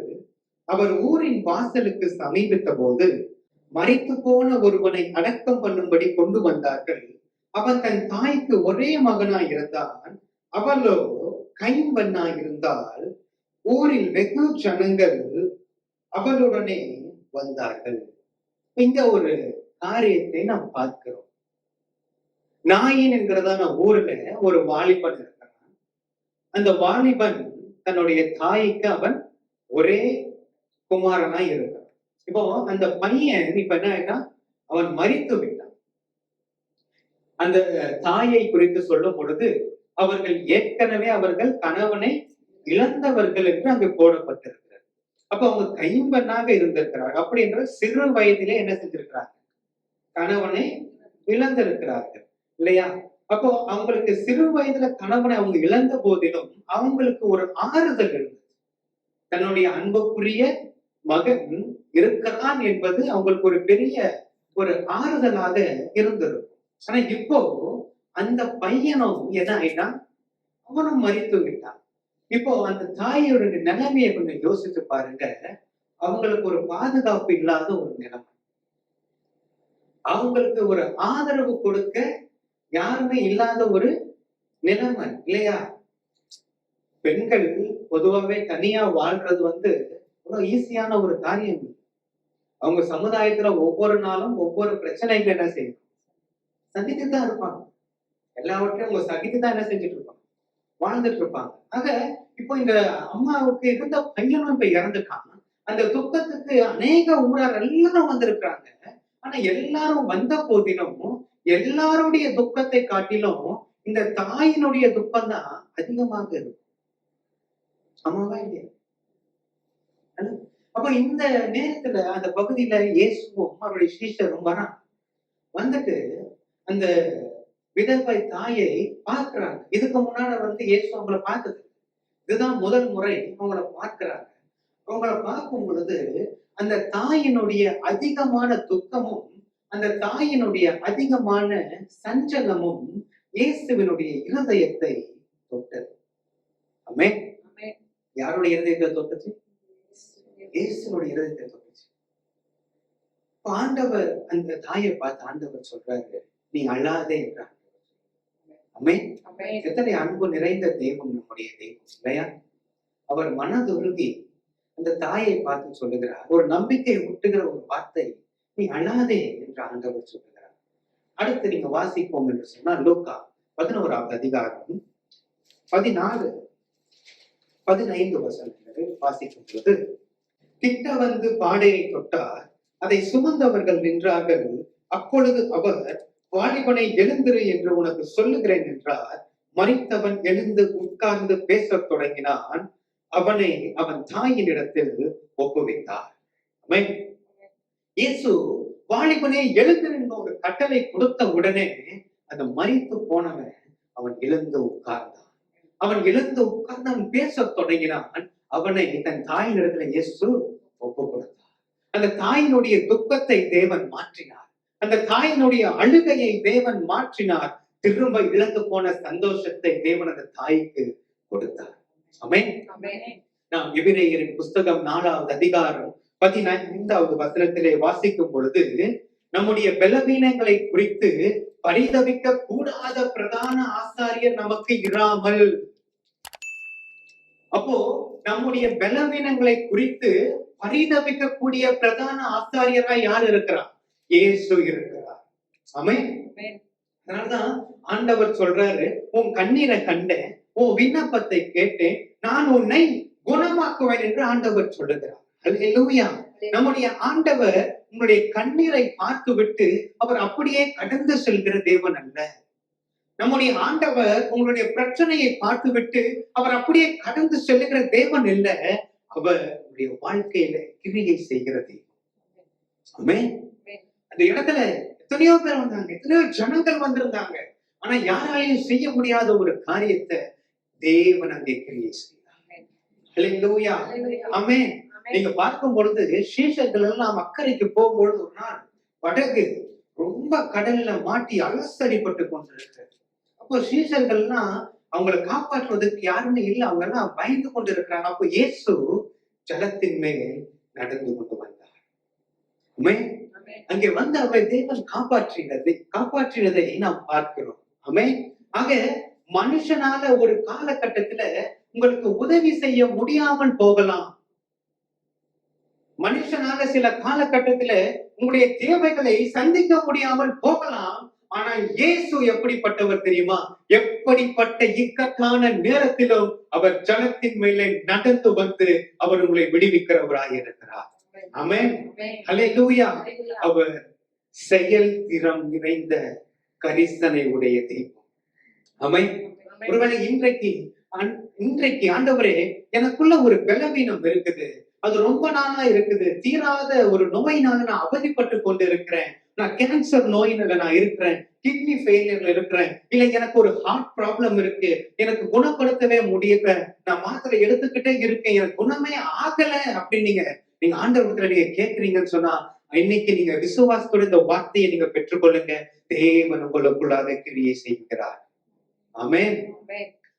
அவர் ஊரின் வாசலுக்கு சமீபித்த போது மரித்து போன ஒருவனை அடக்கம் பண்ணும்படி கொண்டு வந்தார்கள். அவன் தன் தாய்க்கு ஒரே மகனாய் இருந்தான். அவளோ கைம்பெண்ணாய் இருந்தால் ஊரில் வெகு ஜனங்கள் அவளுடனே வந்தார்கள். இந்த ஒரு காரியத்தை நாம் பார்க்கிறோம். நாயின் என்கிறதான ஊர்ல ஒரு வாலிபன் இருக்கிறான். அந்த வாலிபன் தன்னுடைய தாய்க்கு அவன் ஒரே குமாரனாய் இருக்கிறான். இப்போ அந்த பையன் இப்ப என்ன ஆயிட்டா, அவன் மரித்து விட்டான். அந்த தாயை குறித்து சொல்லும் பொழுது அவர்கள் ஏற்கனவே கணவனை இழந்தவர்கள் என்று அங்கு போடப்பட்டிருக்கிறார். அப்ப அவங்க கைம்பெண்ணாக இருந்திருக்கிறார். அப்படி என்ற சிறு வயதிலே என்ன செஞ்சிருக்கிறாங்க? கணவனை இழந்திருக்கிறார்கள் இல்லையா? அப்போ அவங்களுக்கு சிறு வயதுல கணவனை அவங்க இழந்த போதிலும் அவங்களுக்கு ஒரு ஆறுதல் இருந்தது. தன்னுடைய அன்புக்குரிய மகன் இருக்கிறான் என்பது அவங்களுக்கு ஒரு பெரிய ஒரு ஆறுதலாக இருந்திருக்கும். ஆனா இப்போ அந்த பையனும் என்ன ஆயிட்டான்? அவனும் மரித்து விட்டான். இப்போ அந்த தாயோட நிலைமையை கொஞ்சம் யோசித்து பாருங்க. அவங்களுக்கு ஒரு பாதுகாப்பு இல்லாத ஒரு நிலைமை, அவங்களுக்கு ஒரு ஆதரவு கொடுக்க யாருமே இல்லாத ஒரு நிலைமை இல்லையா? பெண்கள் பொதுவாகவே தனியா வாழ்றது ஒரு ஈஸியான ஒரு காரியம். அவங்க சமுதாயத்துல ஒவ்வொரு நாளும் ஒவ்வொரு பிரச்சனைகள் என்ன செய்யும், சந்தித்துதான் இருப்பாங்க. எல்லாவற்றையும் அவங்க சகித்துதான் என்ன செஞ்சுட்டு இருப்பாங்க, வாழ்ந்துட்டு இருப்பாங்க. ஆக இப்போ இந்த அம்மாவுக்கு இருந்த பையனும் இப்ப இறந்துட்டாங்க. அந்த துக்கத்துக்கு அநேக ஊரார் எல்லாரும் வந்திருக்கிறாங்க. ஆனா எல்லாரும் வந்த போதிலும் எல்லாருடைய துக்கத்தை காட்டிலும் இந்த தாயினுடைய துக்கம் தான் அதிகமாக இருக்கும். ஆமாவா இல்லையா? அப்ப இந்த நேரத்துல அந்த பகுதியில இயேசுவும் அவருடைய சீஷரும் வந்துட்டு அந்த விதவை தாயை பார்க்கிறாங்க. இதுக்கு முன்னாடி இயேசு அவங்கள பார்த்தது இதுதான் முதல் முறை அவங்கள பார்க்கிறாங்க. அவங்கள பார்க்கும் பொழுது அந்த தாயினுடைய அதிகமான துக்கமும் அந்த தாயினுடைய அதிகமான சஞ்சலமும் இயேசுவினுடைய இருதயத்தை தொட்டது. ஆமென். யாருடைய இருதயத்தை தொட்டுச்சு? இயேசுனுடைய இருதயத்தை தொட்டுச்சு. ஆண்டவர் அந்த தாயை பார்த்து ஆண்டவர் சொல்றாரு, நீ அழாதே என்றார். ஆமென். எத்தனை அன்பு நிறைந்த தெய்வம் நம்முடைய தெய்வம் இல்லையா? அவர் மனதுருகி அந்த தாயை பார்த்து சொல்லுகிறார், ஒரு நம்பிக்கை ஊட்டுகிற ஒரு வார்த்தை, நீ அழாதே என்று ஆண்டவர் சொல்லுகிறார். அடுத்து நீங்க வாசிப்போம் என்று சொன்னா லூக்கா 11வது அதிகாரம் 14, 15 வசனங்களை வாசிக்கும் பொழுது, கிட்ட வந்து பாடையை தொட்டார், அதை சுமந்தவர்கள் நின்றார்கள். அப்பொழுது அவர், வாலிபனை எழுந்திரு என்று உனக்கு சொல்லுகிறேன் என்றார். மரித்தவன் எழுந்து உட்கார்ந்து பேசத் தொடங்கினான். அவனை அவன் தாயின் இடத்தில் ஒப்புவித்தார். இயேசு வாலிபனே எழுந்து என்ற ஒரு கட்டளை கொடுத்த உடனே அந்த மரித்து போனவன் அவன் எழுந்து உட்கார்ந்தான். அவன் எழுந்து உட்கார்ந்து அவன் பேசத் தொடங்கினான். அவனை தன் தாயின் இடத்துல இயேசு ஒப்பு கொடுத்தார். அந்த தாயினுடைய துக்கத்தை தேவன் மாற்றினார். அந்த தாயினுடைய அழுகையை தேவன் மாற்றினார். திரும்ப இழந்து போன சந்தோஷத்தை தேவன் அந்த தாய்க்கு கொடுத்தார். ஆமென். நாம் எபிரேயரின் புஸ்தகம் 4வது அதிகாரம் 15வது வசனத்திலே வாசிக்கும் பொழுது, நம்முடைய பலவீனங்களை குறித்து பரிதபிக்க கூடாத பிரதான ஆசாரியர் நமக்கு இராமல். அப்போ நம்முடைய பலவீனங்களை குறித்து பரிதபிக்கக்கூடிய பிரதான ஆசாரியரா யார் இருக்கிறார்? இயேசு இருக்கிறார். ஆமென். அதனால்தான் ஆண்டவர் சொல்றாரு, உன் கண்ணீரை கண்டேன், உன் விண்ணப்பத்தை கேட்டேன், நான் உன்னை குணமாக்குவேன் என்று ஆண்டவர் சொல்லுகிறார். அல்லேலூயா. நம்முடைய ஆண்டவர் உங்களுடைய கண்ணீரை பார்த்து விட்டு அவர் அப்படியே கடந்து செல்கிற தேவன் அல்ல. நம்முடைய ஆண்டவர் உங்களுடைய பிரச்சனையை பார்த்து விட்டு அவர் அப்படியே கடந்து செல்லுகிற தேவன் இல்ல. அவர் உங்களுடைய வாழ்க்கையில கிரியை செய்கிற தேவன். ஆமென். அந்த இடத்துல எத்தனையோ பேர் வந்தாங்க, எத்தனையோ ஜனங்கள் வந்திருந்தாங்க. ஆனா யாராலையும் செய்ய முடியாத ஒரு காரியத்தை தேவன் அங்கே கிரியை செய்தார். அல்லேலூயா. ஆமென். நீங்க பார்க்கும் பொழுது சீஷர்கள் எல்லாம் அக்கறைக்கு போகும்பொழுது ஒரு நாள் படகு ரொம்ப கடல்ல மாட்டி அலசடிப்பட்டு கொண்டிருக்கிறது. அப்போ சீஷர்கள்லாம் அவங்களை காப்பாற்றுவதற்கு யாருமே இல்லை, அவங்க எல்லாம் பயந்து கொண்டு இருக்கிறாங்க. அப்போ இயேசு ஜலத்தின் மேல் நடந்து கொண்டு வந்தார். அங்கே வந்து அவரை தேவன் காப்பாற்றினதை நாம் பார்க்கிறோம். ஆக மனுஷனால ஒரு காலகட்டத்துல உங்களுக்கு உதவி செய்ய முடியாமல் போகலாம். மனுஷனால சில காலகட்டத்துல உங்களுடைய தேவைகளை சந்திக்க முடியாமல் போகலாம். ஆனால் இயேசு எப்படிப்பட்டவர் தெரியுமா? எப்படிப்பட்ட இக்கட்டான நேரத்திலும் அவர் ஜலத்தின் மேலே நடந்து வந்து அவர் உங்களை விடுவிக்கிறவராய் இருக்கிறார். ஆமென், ஹல்லேலூயா. அவர் செயல் திறம் நிறைந்த கரிசனை உடைய தெய்வம். ஆமென். ஒருவேளை இன்றைக்கு ஆண்டவரே, எனக்குள்ள ஒரு பலவீனம் இருக்குது, அது ரொம்ப நாளா இருக்குது, தீராத ஒரு நோயினால நான் அவதிப்பட்டு கொண்டு இருக்கிறேன், நான் கேன்சர் நோயினால நான் இருக்கிறேன், கிட்னி ஃபெயிலியர்ல இருக்கிறேன், இல்ல எனக்கு ஒரு ஹார்ட் ப்ராப்ளம் இருக்கு, எனக்கு குணப்படுத்தவே முடியல, நான் மாத்திரை எடுத்துக்கிட்டே இருக்கேன், எனக்கு குணமே ஆகல அப்படின்னு நீங்க ஆண்டவரத்துல நீங்க கேட்கறீங்கன்னு சொன்னா, இன்னைக்கு நீங்க விசுவாசத்தோட இந்த வார்த்தையை நீங்க பெற்றுக்கொள்ளுங்க. தேவன் உங்களுக்குள்ளாக கிரியை செய்கிறார். ஆமென்.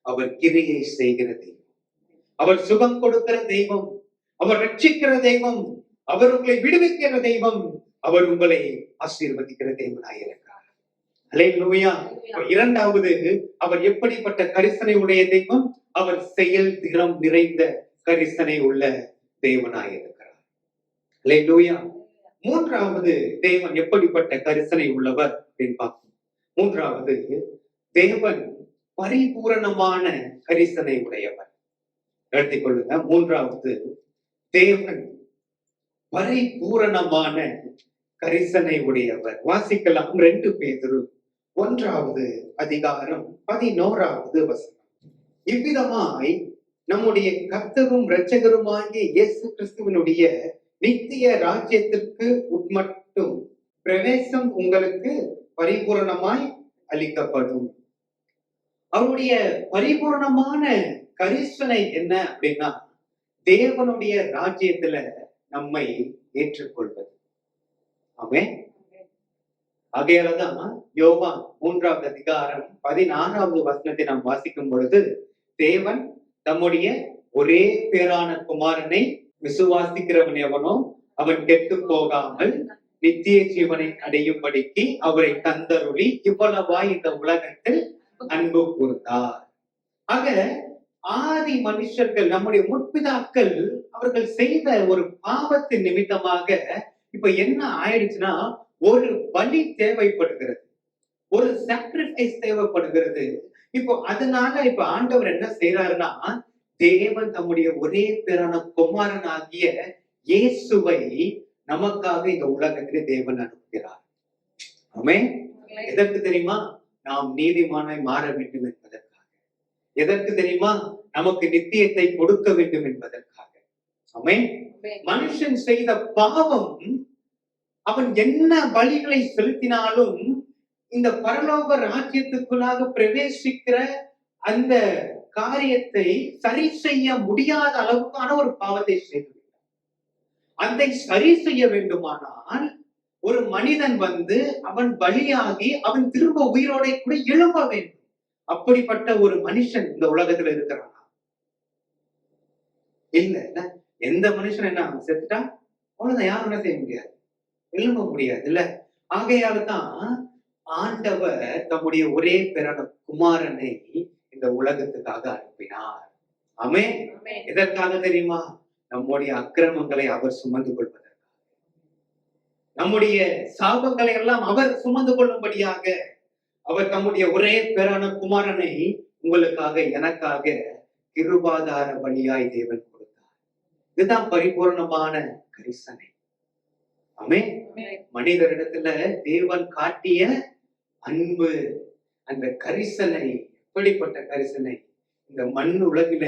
அவர் கிரியை செய்கிற தெய்வம், அவர் சுகம் கொடுக்கிற தெய்வம், அவர் ரட்சிக்கிற தெய்வம், அவர் உங்களை விடுவிக்கிற தெய்வம், அவர் உங்களை ஆசீர்வதிக்கிற தெய்வனாயிருக்கிறார். ஹல்லேலூயா. இரண்டாவது, அவர் எப்படிப்பட்ட கரிசனை உடைய தெய்வம்? அவர் செயல் திறம் நிறைந்த கரிசனை உள்ள தேவனாயிருக்கிறார். ஹல்லேலூயா. மூன்றாவது, தேவன் எப்படிப்பட்ட கரிசனை உள்ளவர் அப்படின்னு பார்ப்போம். மூன்றாவது, தேவன் பரிபூரணமான கரிசனை உடையவர். எடுத்துக் கொள்ளுங்க. மூன்றாவது, தேவன் பரிபூரணமான கரிசனை உடையவர். வாசிக்கலாம் 2 பேதுரு 1வது அதிகாரம் 11வது வசனம். இவ்விதமாய் நம்முடைய கர்த்தரும் இரட்சகருமாகிய இயேசு கிறிஸ்துவினுடைய நித்திய ராஜ்யத்திற்கு உட்மட்டும் பிரவேசம் உங்களுக்கு பரிபூரணமாய் அளிக்கப்படும். அவருடைய பரிபூரணமான கரிசனை என்ன அப்படின்னா, தேவனுடைய ராஜ்யத்துல நம்மை ஏற்றுக்கொள்வது. ஆமென். ஆகையாலதான் யோவான் 3வது அதிகாரம் 16வது வசனத்தை நாம் வாசிக்கும் பொழுது, தேவன் தம்முடைய ஒரே பேரான குமாரனை விசுவாசிக்கிறவன் எவனோ அவன் கெட்டு போகாமல் நித்திய ஜீவனை அடையும்படிக்கு அவரை தந்தருளி இவ்வளவாய் இந்த உலகத்தில் அன்பு கூர்ந்தார். ஆக ஆதி மனுஷர்கள், நம்முடைய முற்பிதாக்கள், அவர்கள் செய்த ஒரு பாவத்தின் நிமித்தமாக இப்ப என்ன ஆயிடுச்சுன்னா, ஒரு பலி தேவைப்படுகிறது, ஒரு சாக்ரிஃபைஸ் தேவைப்படுகிறது. இப்போ அதனால இப்ப ஆண்டவர் என்ன செய்யறாருன்னா, தேவன் தம்முடைய ஒரே பேரான குமாரன் ஆகிய இயேசுவை நமக்காக இந்த உலகத்திலே தேவன் அனுப்புகிறார். ஆமென். எதற்கு தெரியுமா? நாம் நீதிமானாய் மாற வேண்டும் என்பதற்காக. எதற்கு தெரியுமா? நமக்கு நித்தியத்தை கொடுக்க வேண்டும் என்பதற்காக. ஆமென். மனுஷன் செய்த பாவம், அவன் என்ன பலிகளை செலுத்தினாலும் இந்த பரலோக ராஜ்யத்துக்குள்ளாக பிரவேசிக்கிற அந்த காரியத்தை சரி செய்ய முடியாத அளவுக்கான ஒரு பாவத்தை செய்துவிட்டான். அதை சரி செய்ய வேண்டுமானால் ஒரு மனிதன் வந்து அவன் பலியாகி அவன் திரும்ப உயிரோட கூட எழும்ப வேண்டும். அப்படிப்பட்ட ஒரு மனுஷன் இந்த உலகத்துல இருக்கிறானா? இல்ல. எந்த மனுஷன் என்ன செத்துட்டா அவ்வளவுதான், யாரும் என்ன செய்ய முடியாது, எழும்ப முடியாது இல்ல. ஆகையால்தான் ஆண்டவர் தம்முடைய ஒரே பேரான குமாரனை இந்த உலகத்துக்காக அனுப்பினார். ஆமென். எதற்காக தெரியுமா? நம்முடைய அக்கிரமங்களை அவர் சுமந்து கொள்வதற்காக, நம்முடைய சாபங்களை எல்லாம் அவர் சுமந்து கொள்ளும்படியாக அவர் தம்முடைய ஒரே பேரான குமாரனை உங்களுக்காக எனக்காக கிருபாதார பலியாய் தேவன் கொடுத்தார். இதுதான் பரிபூர்ணமான கரிசனை. ஆமென். மனிதரிடத்துல தேவன் காட்டிய அன்பு, அந்த கரிசனை, எப்படிப்பட்ட கரிசனை! இந்த மண் உலகில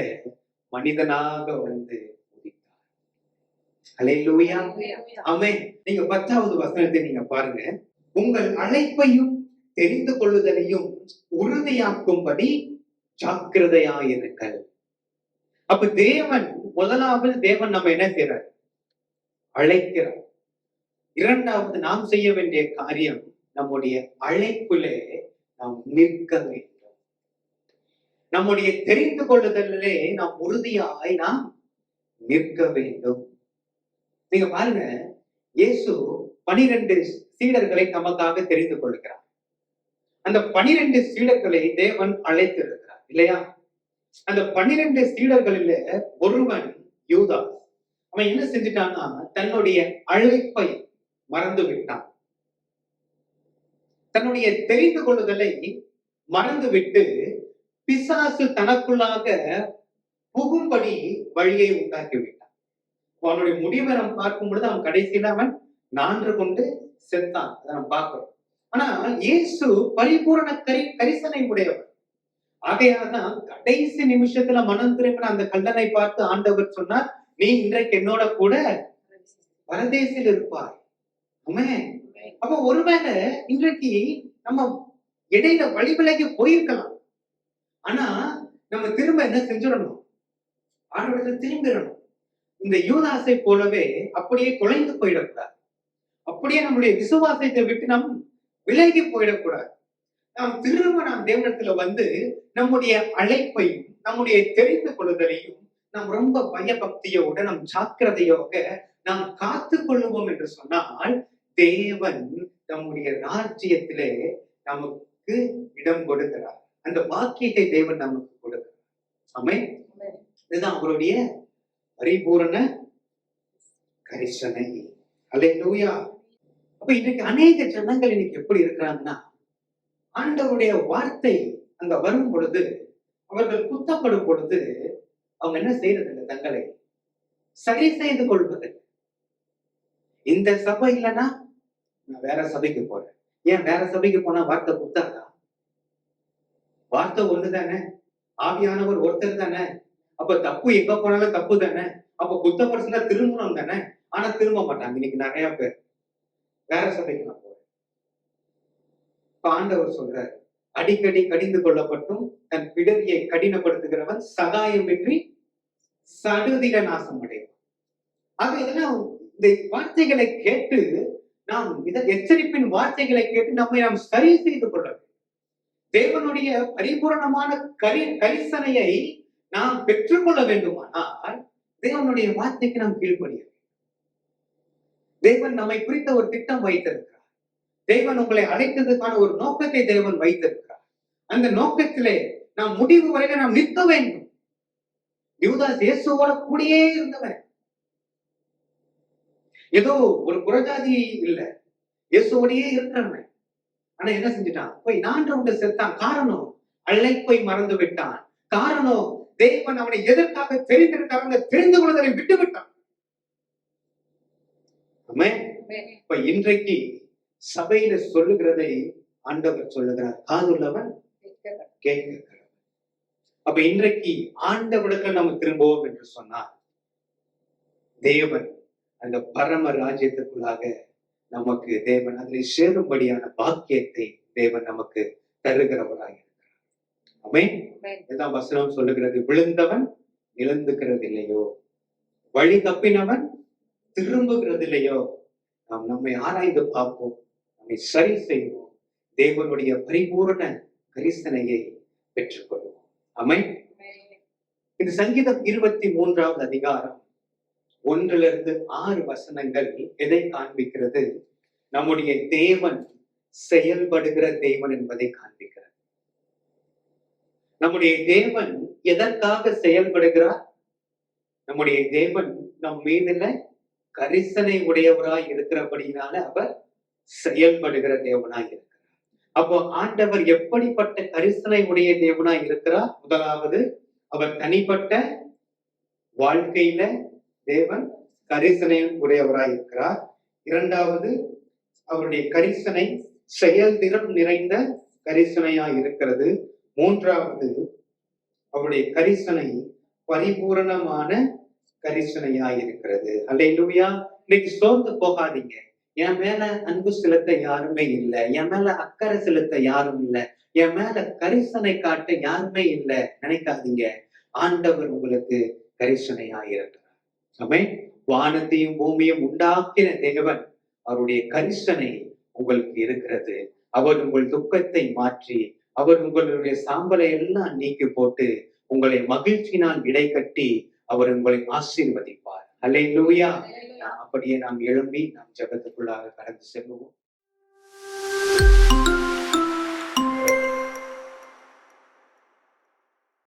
மனிதனாக வந்து உதித்தார். ஹல்லேலூயா. ஆமென். நீங்க 10வது வசனத்தை நீங்க பாருங்க. உங்கள் அழைப்பையும் தெரிந்து கொள்ளுதலையும் உறுதியாக்கும்படி ஜாக்கிரதையாயிருங்கள். அப்ப தேவன் முதலாவது தேவன் நம்ம என்ன செய்யறார்? அழைக்கிறார். இரண்டாவது நாம் செய்ய வேண்டிய காரியம், நம்முடைய அழைப்பிலே நாம் நிற்க வேண்டும். நம்முடைய தெரிந்து கொள்ளுதலிலே நாம் உறுதியாய் நாம் நிற்க வேண்டும். நீங்க பாருங்க, இயேசு 12 சீடர்களை நமக்காக தெரிந்து கொள்கிறார். அந்த 12 சீடர்களை தேவன் அழைத்திருக்கிறார் இல்லையா? அந்த 12 சீடர்களில ஒருவன் யூதாஸ். அவன் என்ன செஞ்சிட்டான்னா, தன்னுடைய அழைப்பை மறந்து விட்டான். தன்னுடைய தெரிந்து கொள்ளுதலை மறந்துவிட்டு பிசாசு தனக்குள்ளாக புகும்படி வழியை உண்டாக்கி விட்டான். அவனுடைய முடிவை நாம் பார்க்கும் பொழுது அவன் கடைசியில அவன் நான்று கொண்டு செத்தான். அதை நாம் பார்க்கிறோம். ஆனால் இயேசு பரிபூரண கரிசனை உடையவர். ஆகையால்தான் கடைசி நிமிஷத்துல மனம் திரும்பின அந்த கள்ளனை பார்த்து ஆண்டவர் சொன்னார், நீ இன்றைக்கு என்னோட கூட பரதேசில் இருப்பாய். அப்ப ஒருவேளை இன்றைக்கு நம்ம இடையில வழி விலகி போயிருக்கலாம். ஆனா நம்ம திரும்ப என்ன செஞ்சிடணும்? ஆண்டவரிடத்துல திரும்பிடணும். இந்த யூதாசை போலவே அப்படியே தொலைந்து போயிடக்கூடாது. அப்படியே நம்முடைய விசுவாசத்தை விட்டு நாம் விலகி போயிடக்கூடாது. நாம் திரும்ப நாம் தேவனிடத்துல வந்து நம்முடைய அழைப்பையும் நம்முடைய தெரிந்து கொள்ளுதலையும் நாம் ரொம்ப பயபக்தியோட நம் ஜாக்கிரதையோக நாம் காத்து கொள்ளுவோம் என்று சொன்னால், தேவன் நம்முடைய ராஜ்யத்திலே நமக்கு இடம் கொடுக்கிறார். அந்த பாக்கியத்தை தேவன் நமக்கு கொடுக்கிறார். ஆமென். இதுதான் அவருடைய பரிபூரண கரிசனை. அல்லேலூயா. அப்ப இன்னைக்கு அநேக ஜனங்கள் இன்னைக்கு எப்படி இருக்கிறாங்கன்னா, ஆண்டவருடைய வார்த்தை அங்க வரும் பொழுது, அவர்கள் குத்தப்படும் பொழுது அவங்க என்ன செய்யறதில்லை? தங்களை சரி செய்து கொள்வது. இந்த சபை இல்லைன்னா நான் வேற சபைக்கு போறேன். ஏன் வேற சபைக்கு போனா வார்த்தை குத்தாதா? வார்த்தை ஒண்ணு தானே, ஆவியானவர் ஒருத்தர் தானே. அப்ப தப்பு எங்க போனாலும் தப்பு தானே. அப்ப குத்தப்படுத்தினா திரும்பணும் தானே. ஆனா திரும்ப மாட்டாங்க இன்னைக்கு நிறைய பேர். வேற சபைக்கு நான் போறேன். இப்ப ஆண்டவர் சொல்றாரு, அடிக்கடி கடிந்து கொள்ளப்பட்டும் தன் பிடரியை கடினப்படுத்துகிறவன் சகாயமின்றி சடுதில நாசம் அடைவான். ஆக இதெல்லாம் இந்த வார்த்தைகளை கேட்டு நாம் எச்சரிப்பின் வார்த்தைகளை கேட்டு நம்மை நாம் சரி செய்து கொள்ள வேண்டும். தேவனுடைய பரிபூரணமான கரிசனையை நாம் பெற்றுக்கொள்ள வேண்டுமானால் தேவனுடைய வார்த்தைக்கு நாம் கீழ்ப்படிய வேண்டும். தேவன் நம்மை குறித்த ஒரு திட்டம் வைத்திருக்கிறார். தேவன் உங்களை அழைத்ததுக்கான ஒரு நோக்கத்தை தேவன் வைத்திருக்கிறார். அந்த நோக்கத்திலே நாம் முடிவு வரையில நாம் நிற்க வேண்டும். யூதாஸ் இயேசுவோட கூடயே இருந்தவன். ஏதோ ஒரு புறஜாதி இல்ல, இயேசுவோடையே இருக்கிறவன். ஆனா என்ன செஞ்சுட்டான்? போய் நான்கு செத்தான். காரணம், அழைப்பை மறந்து விட்டான். காரணம், தேவன் அவனை எதற்காக தெரிந்திருக்காங்க தெரிந்து கொள்வதை விட்டு விட்டான். இப்ப இன்றைக்கு சபையில சொல்லுகிறதை ஆண்டவர் சொல்லுகிறார், காதுள்ளவன் கேட்க. அப்ப இன்றைக்கு ஆண்டவரிடத்தில் நம்ம திரும்புவோம் என்று சொன்னார், தேவன் அந்த பரம ராஜ்யத்துக்குள்ளாக நமக்கு தேவன் அதில் சேரும்படியான பாக்கியத்தை தேவன் நமக்கு தருகிறவராக இருக்கிறார். ஆமென். இதான் வசனம் சொல்லுகிறது, விழுந்தவன் எழுந்துகிறது இல்லையோ, வழி தப்பினவன் திரும்புகிறது இல்லையோ. நாம் நம்மை ஆராய்ந்து பார்ப்போம், நம்மை சரி செய்வோம், தேவனுடைய பரிபூரண கரிசனையை பெற்றுக்கொள்வோம். ஆமென். இந்த சங்கீதம் 23வது அதிகாரம் 1-6 வசனங்கள் எதை காண்பிக்கிறது? நம்முடைய தேவன் செயல்படுகிற தேவன் என்பதை காண்பிக்கிறது. நம்முடைய தேவன் எதற்காக செயல்படுகிறார்? நம்முடைய தேவன் நம் மீதுல கரிசனை உடையவராய் இருக்கிறபடினால அவர் செயல்படுகிற தேவனாய் இருக்கிறார். அப்போ ஆண்டவர் எப்படிப்பட்ட கரிசனை உடைய தேவனாய் இருக்கிறார்? முதலாவது, அவர் தனிப்பட்ட வாழ்க்கையில தேவன் கரிசனை உடையவராய் இருக்கிறார். இரண்டாவது, அவருடைய கரிசனை செயல்திறன் நிறைந்த கரிசனையாய் இருக்கிறது. மூன்றாவது, அவருடைய கரிசனை பரிபூரணமான கரிசனையாய் இருக்கிறது. அல்லேலூயா. இன்னைக்கு சோர்ந்து போகாதீங்க. என் மேல அன்பு செலுத்த யாருமே இல்லை, என் மேல அக்கறை செலுத்த யாரும் இல்லை, என் மேல கரிசனை காட்ட யாருமே இல்லை நினைக்காதீங்க. ஆண்டவர் உங்களுக்கு கரிசனையாயிருக்கிறார். ஆமென். வானத்தையும் பூமியும் உண்டாக்கின தேவன், அவருடைய கரிசனை உங்களுக்கு இருக்கிறது. அவர் உங்கள் துக்கத்தை மாற்றி, அவர் உங்களுடைய சாம்பலை எல்லாம் நீக்கி போட்டு உங்களை மகிழ்ச்சியினால் இடை கட்டி அவர் உங்களை ஆசீர்வதிப்பார். அல்லேலூயா. அப்படியே நாம் எழும்பி நாம் ஜெபத்துக்குள்ளாக கடந்து செல்வோம்.